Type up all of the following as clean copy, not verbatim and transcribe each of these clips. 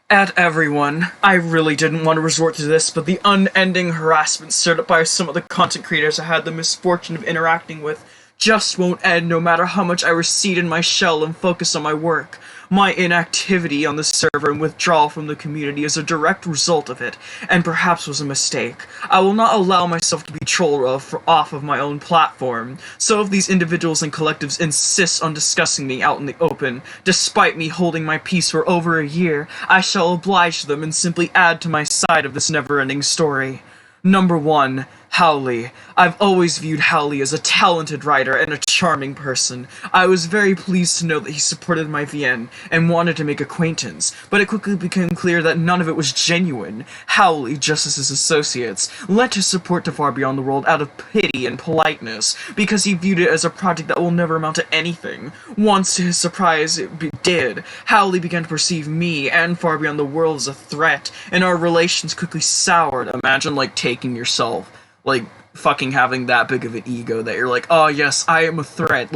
At everyone. I really didn't want to resort to this, but the unending harassment stirred up by some of the content creators I had the misfortune of interacting with just won't end no matter how much I recede in my shell and focus on my work. My inactivity on the server and withdrawal from the community is a direct result of it, and perhaps was a mistake. I will not allow myself to be trolled off of my own platform. So if these individuals and collectives insist on discussing me out in the open, despite me holding my peace for over a year, I shall oblige them and simply add to my side of this never-ending story. Number 1. Howley. I've always viewed Howley as a talented writer and a charming person. I was very pleased to know that he supported my VN and wanted to make acquaintance, but it quickly became clear that none of it was genuine. Howley, just as his associates, lent his support to Far Beyond the World out of pity and politeness, because he viewed it as a project that will never amount to anything. Once, to his surprise, it did. Howley began to perceive me and Far Beyond the World as a threat, and our relations quickly soured. Imagine, taking yourself, fucking having that big of an ego that you're like, oh yes, I am a threat,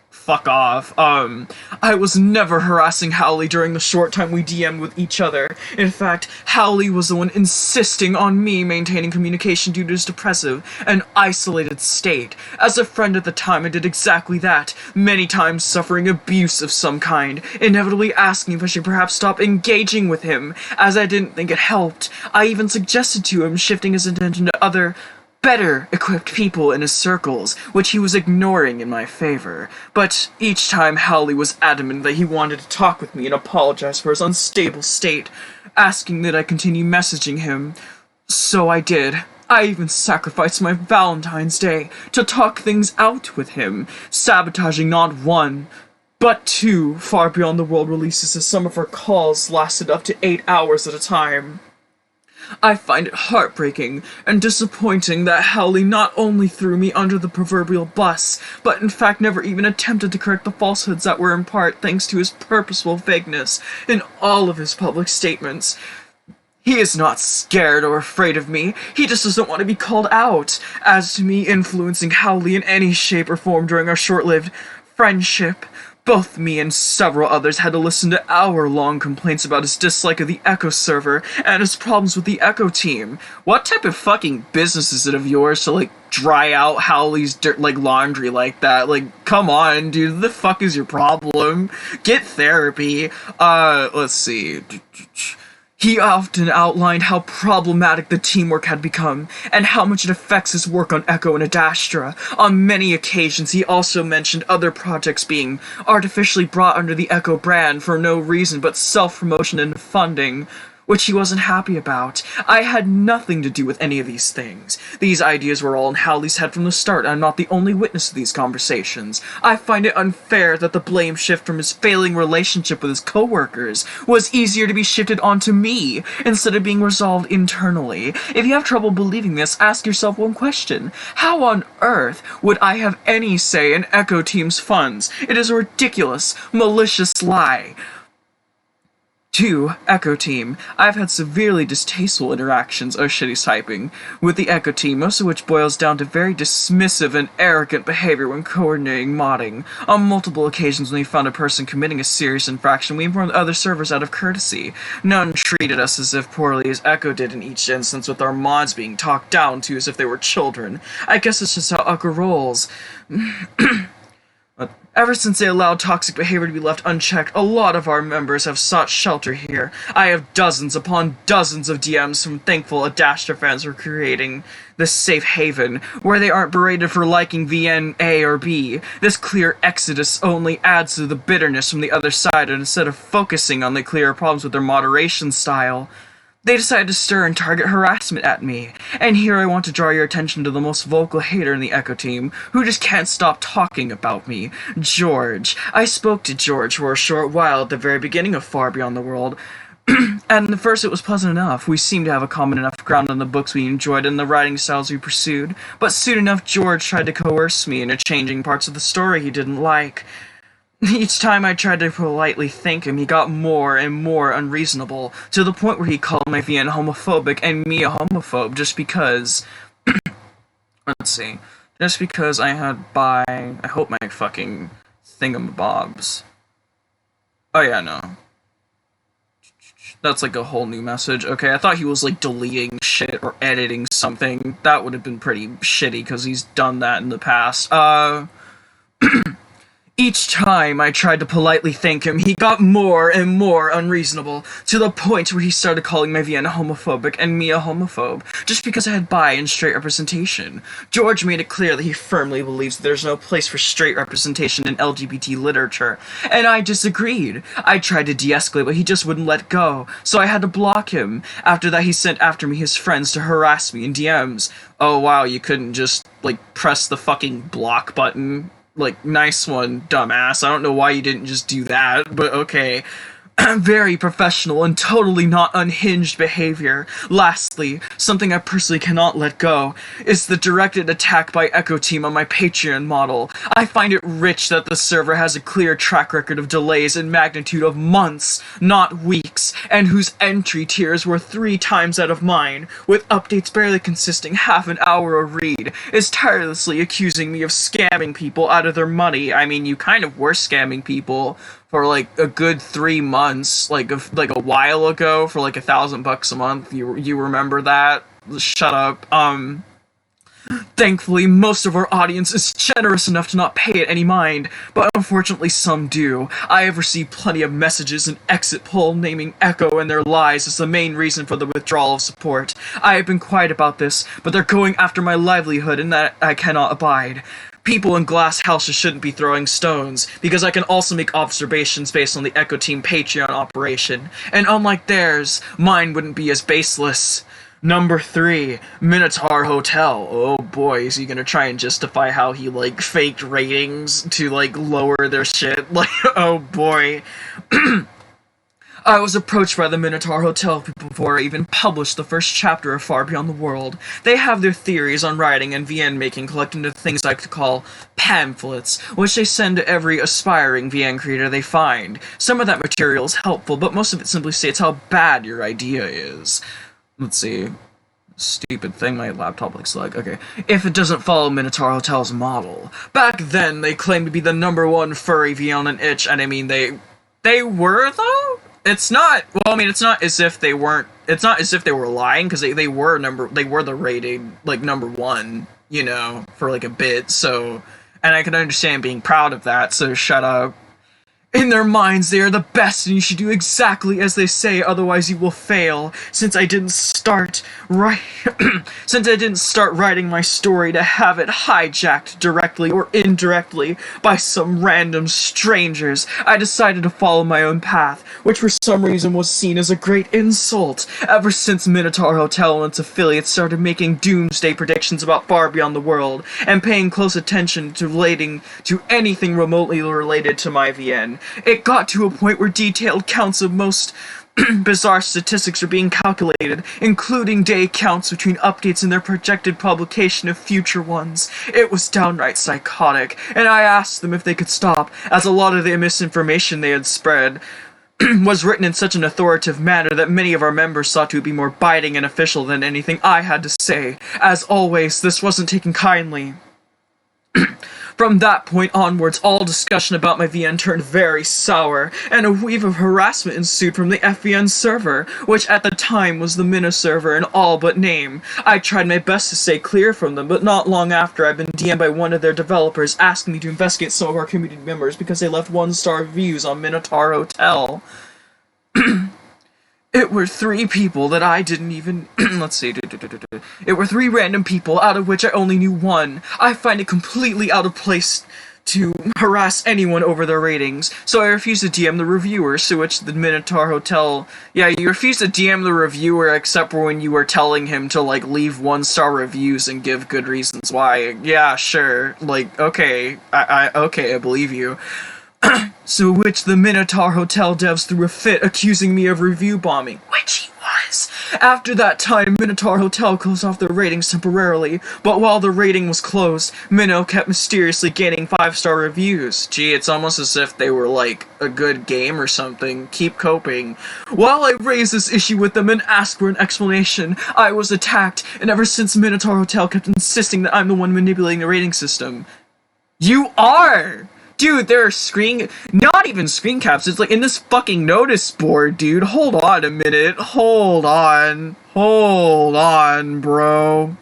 fuck off. I was never harassing Howley during the short time we DM'd with each other. In fact, Howley was the one insisting on me maintaining communication due to his depressive and isolated state. As a friend at the time, I did exactly that, many times suffering abuse of some kind, inevitably asking if I should perhaps stop engaging with him, as I didn't think it helped. I even suggested to him shifting his attention to other better-equipped people in his circles, which he was ignoring in my favor. But each time Howley was adamant that he wanted to talk with me and apologize for his unstable state, asking that I continue messaging him. So I did. I even sacrificed my Valentine's Day to talk things out with him, sabotaging not one, but 2 Far Beyond the World releases as some of our calls lasted up to 8 hours at a time. I find it heartbreaking and disappointing that Howley not only threw me under the proverbial bus, but in fact never even attempted to correct the falsehoods that were in part thanks to his purposeful vagueness in all of his public statements. He is not scared or afraid of me, he just doesn't want to be called out. As to me influencing Howley in any shape or form during our short-lived friendship, both me and several others had to listen to hour-long complaints about his dislike of the Echo server and his problems with the Echo team. What type of fucking business is it of yours to, dry out Howley's laundry like that? Come on, dude, the fuck is your problem? Get therapy. Let's see. He often outlined how problematic the teamwork had become, and how much it affects his work on Echo and Adastra. On many occasions, he also mentioned other projects being artificially brought under the Echo brand for no reason but self-promotion and funding, which he wasn't happy about. I had nothing to do with any of these things. These ideas were all in Howley's head from the start, and I'm not the only witness to these conversations. I find it unfair that the blame shift from his failing relationship with his coworkers was easier to be shifted onto me, instead of being resolved internally. If you have trouble believing this, ask yourself one question. How on earth would I have any say in Echo Team's funds? It is a ridiculous, malicious lie. 2. Echo Team. I've had severely distasteful interactions, shitty typing, with the Echo Team, most of which boils down to very dismissive and arrogant behavior when coordinating modding. On multiple occasions when we found a person committing a serious infraction, we informed other servers out of courtesy. None treated us as if poorly as Echo did in each instance, with our mods being talked down to as if they were children. I guess it's just how Echo rolls. Ever since they allowed toxic behavior to be left unchecked, a lot of our members have sought shelter here. I have dozens upon dozens of DMs from thankful Adastra fans for creating this safe haven, where they aren't berated for liking VN A or B. This clear exodus only adds to the bitterness from the other side, and instead of focusing on the clearer problems with their moderation style, they decided to stir and target harassment at me. And here I want to draw your attention to the most vocal hater in the Echo Team, who just can't stop talking about me, George. I spoke to George for a short while at the very beginning of Far Beyond the World, and at first it was pleasant enough. We seemed to have a common enough ground on the books we enjoyed and the writing styles we pursued, but soon enough George tried to coerce me into changing parts of the story he didn't like. Each time I tried to politely thank him, he got more and more unreasonable, to the point where he called my VN homophobic and me a homophobe just because... Let's see. Just because I had I hope my fucking thingamabobs. Oh yeah, no. That's like a whole new message. Okay, I thought he was like deleting shit or editing something. That would have been pretty shitty because he's done that in the past. Each time I tried to politely thank him, he got more and more unreasonable, to the point where he started calling my VN homophobic and me a homophobe, just because I had bi and straight representation. George made it clear that he firmly believes that there's no place for straight representation in LGBT literature, and I disagreed. I tried to de-escalate, but he just wouldn't let go, so I had to block him. After that, he sent after me his friends to harass me in DMs. Oh wow, you couldn't just, like, press the fucking block button? Like, nice one, dumbass. I don't know why you didn't just do that, but okay. Very professional and totally not unhinged behavior. Lastly, something I personally cannot let go, is the directed attack by Echo Team on my Patreon model. I find it rich that the server has a clear track record of delays in magnitude of months, not weeks, and whose entry tiers were 3 times out of mine, with updates barely consisting half an hour a read, is tirelessly accusing me of scamming people out of their money. I mean, you kind of were scamming people for like a good 3 months, like a while ago, for like $1,000 a month. You remember that? Shut up. Thankfully, most of our audience is generous enough to not pay it any mind, but unfortunately some do. I have received plenty of messages and exit poll naming Echo and their lies as the main reason for the withdrawal of support. I have been quiet about this, but they're going after my livelihood and that I cannot abide. People in glass houses shouldn't be throwing stones, because I can also make observations based on the Echo Team Patreon operation, and unlike theirs, mine wouldn't be as baseless. Number 3, Minotaur Hotel. Oh boy, is he gonna try and justify how he, like, faked ratings to, like, lower their shit? Like, oh boy. I was approached by the Minotaur Hotel before I even published the first chapter of Far Beyond the World. They have their theories on writing and VN making collected into things I like to call pamphlets, which they send to every aspiring VN creator they find. Some of that material is helpful, but most of it simply states how bad your idea is. Let's see. Stupid thing, my laptop looks like. Okay. If it doesn't follow Minotaur Hotel's model. Back then, they claimed to be the #1 furry VN on an itch, and I mean, they were, though? It's not, well, I mean, it's not as if they weren't, it's not as if they were lying, because they were the rated, like, #1, you know, for, like, a bit, so, and I can understand being proud of that, so shut up. In their minds, they are the best, and you should do exactly as they say, otherwise you will fail. Since I didn't start writing my story to have it hijacked directly or indirectly by some random strangers, I decided to follow my own path, which for some reason was seen as a great insult. Ever since Minotaur Hotel and its affiliates started making doomsday predictions about Far Beyond the World, and paying close attention to relating to anything remotely related to my VN, it got to a point where detailed counts of most bizarre statistics are being calculated, including day counts between updates and their projected publication of future ones. It was downright psychotic, and I asked them if they could stop, as a lot of the misinformation they had spread was written in such an authoritative manner that many of our members thought it would be more biting and official than anything I had to say. As always, this wasn't taken kindly. From that point onwards, all discussion about my VN turned very sour, and a weave of harassment ensued from the FVN server, which at the time was the Mino server in all but name. I tried my best to stay clear from them, but not long after I'd been DM'd by one of their developers asking me to investigate some of our community members because they left 1-star reviews on Minotaur Hotel. It were 3 people that I didn't even, let's see, it were 3 random people, out of which I only knew 1. I find it completely out of place to harass anyone over their ratings, so I refused to DM the reviewers, to which the Minotaur Hotel, yeah, you refused to DM the reviewer except for when you were telling him to, like, leave 1-star reviews and give good reasons why. Yeah, sure, like, okay, okay, I believe you. So which the Minotaur Hotel devs threw a fit accusing me of review bombing, which he was. After that time, Minotaur Hotel closed off their ratings temporarily, but while the rating was closed, Minnow kept mysteriously gaining 5-star reviews. Gee, it's almost as if they were like a good game or something. Keep coping. While I raised this issue with them and asked for an explanation, I was attacked, and ever since Minotaur Hotel kept insisting that I'm the one manipulating the rating system. You are! Dude, there are not even screen caps, it's like in this fucking notice board, dude. Hold on a minute. Hold on, bro.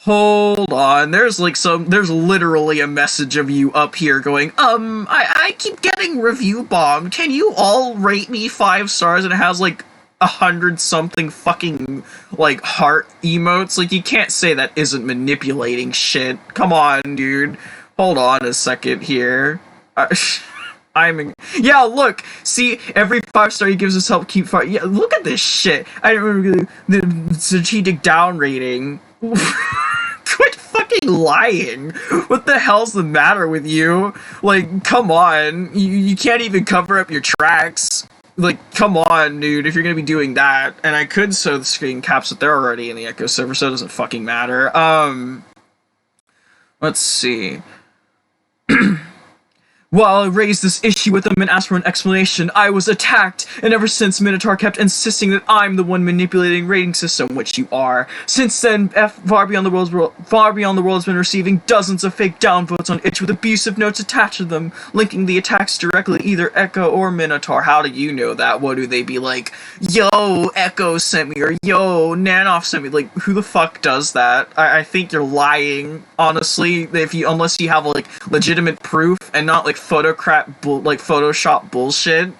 Hold on, there's literally a message of you up here going, I keep getting review bombed. Can you all rate me 5 stars? And it has like 100 something fucking like heart emotes. Like, you can't say that isn't manipulating shit. Come on, dude. Hold on a second here. Yeah, look, see, every 5-star he gives us help keep fire. Yeah, look at this shit. I remember the strategic down rating. Quit fucking lying. What the hell's the matter with you? Like, come on. You can't even cover up your tracks. Like, come on, dude, if you're gonna be doing that. And I could sew the screen caps, but they're already in the Echo server, so it doesn't fucking matter. Let's see. While I raised this issue with them and asked for an explanation, I was attacked, and ever since Minotaur kept insisting that I'm the one manipulating rating system, which you are. Since then, Far Beyond the World has been receiving dozens of fake downvotes on itch with abusive notes attached to them, linking the attacks directly either Echo or Minotaur. How do you know that? What do they be like? Yo, Echo sent me, or yo, Nanoff sent me. Like, who the fuck does that? I think you're lying, honestly, unless you have like legitimate proof and not like Photoshop bullshit.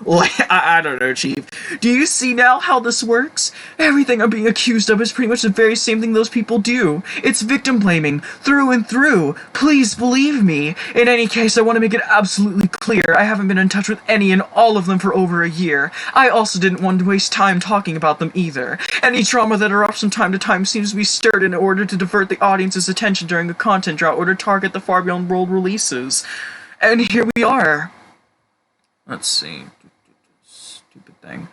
Like, I don't know, Chief. Do you see now how this works? Everything I'm being accused of is pretty much the very same thing those people do. It's victim blaming, through and through. Please believe me. In any case, I want to make it absolutely clear I haven't been in touch with any and all of them for over a year. I also didn't want to waste time talking about them either. Any drama that erupts from time to time seems to be stirred in order to divert the audience's attention during a content drought or to target the Far Beyond World releases. And here we are. Let's see. Stupid thing.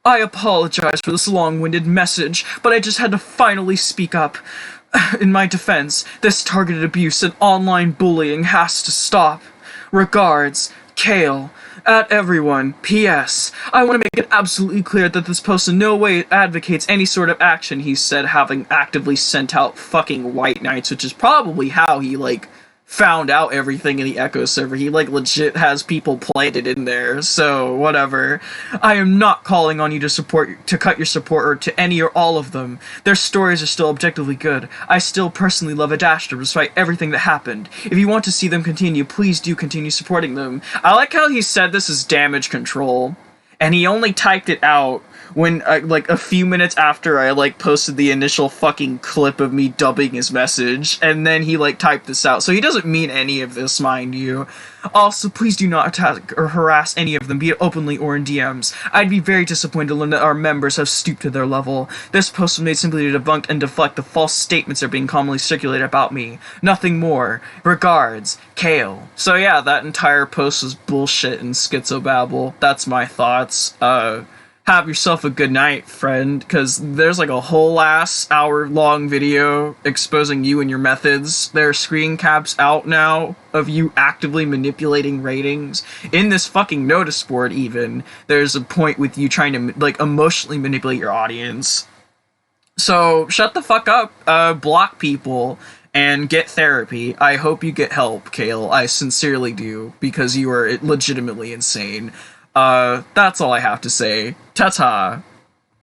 I apologize for this long-winded message, but I just had to finally speak up. In my defense, this targeted abuse and online bullying has to stop. Regards, Kael. At everyone. P.S. I want to make it absolutely clear that this post in no way advocates any sort of action, he said, having actively sent out fucking White Knights, which is probably how he, like, found out everything in the Echo server. He, like, legit has people planted in there, so whatever. I am not calling on you to cut your support or to any or all of them. Their stories are still objectively good. I still personally love Adashtra despite everything that happened. If you want to see them continue, please do continue supporting them. I like how he said this is damage control, and he only typed it out when, like, a few minutes after I, like, posted the initial fucking clip of me dubbing his message, and then he, like, typed this out. So he doesn't mean any of this, mind you. Also, please do not attack or harass any of them, be it openly or in DMs. I'd be very disappointed to learn that our members have stooped to their level. This post was made simply to debunk and deflect the false statements that are being commonly circulated about me. Nothing more. Regards, Kael. So yeah, that entire post was bullshit and schizobabble. That's my thoughts. Have yourself a good night, friend, because there's like a whole ass hour-long video exposing you and your methods. There are screen caps out now of you actively manipulating ratings. In this fucking notice board, even, there's a point with you trying to, like, emotionally manipulate your audience. So, shut the fuck up, block people, and get therapy. I hope you get help, Kael. I sincerely do, because you are legitimately insane. That's all I have to say. Ta-ta.